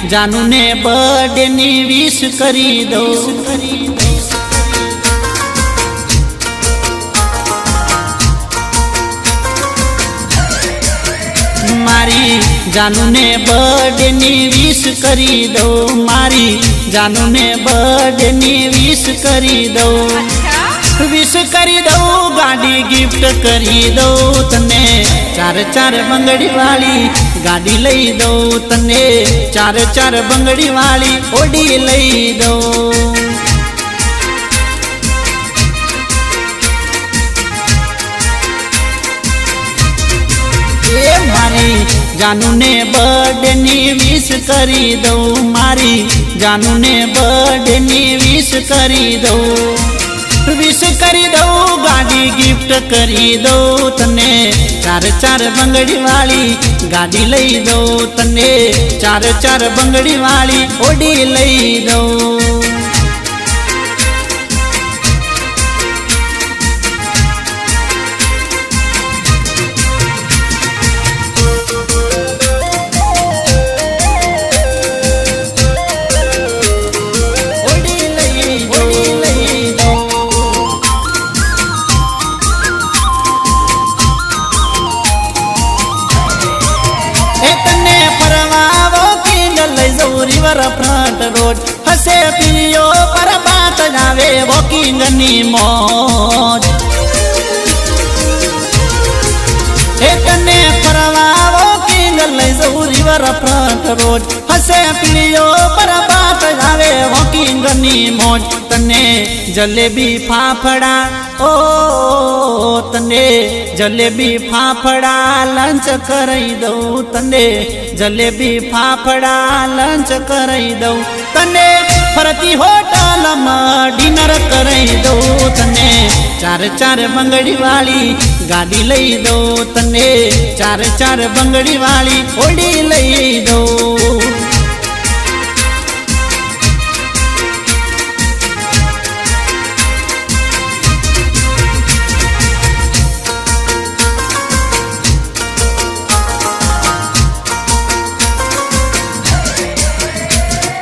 जानू ने बर्थडे नी विश करी दो। मारी जानू ने बर्थडे नी विश करी दो। मारी जानू ने बर्थडे नी विश करी दो। विश करी दो गाड़ी गिफ्ट करी दो तने। चार चार बंगड़ी वाली गाड़ी लई दो तने। चार चार बंगड़ी वाली ओडी लई दो। मारी जानू ने बर्थडे नी विश करी दो। मारी जानू ने बर्थडे नी विश करी दो। विश करी दो गाड़ी गिफ्ट करी दो तने। चार चार बंगड़ी वाली गाड़ी लई दो तने। चार चार बंगड़ी वाली ओडी लई दो। रिवर फ्रंट रोड हसे पियो पर बात जावे वॉकिंग नी मौज। तने परवा वॉकिंग लई जाऊ रिवर फ्रंट रोड हसे पियो पर बात जावे वॉकिंग नी मौज। तने जलेबी फाफड़ा ओ तने जलेबी फाफड़ा लंच करई दो तने। जलेबी फाफड़ा लंच करई दो तने। फरती होटल में डिनर करई दो तने। चार चार बंगड़ी वाली गाड़ी लई दो तने। चार चार बंगड़ी वाली ओडी लई दो।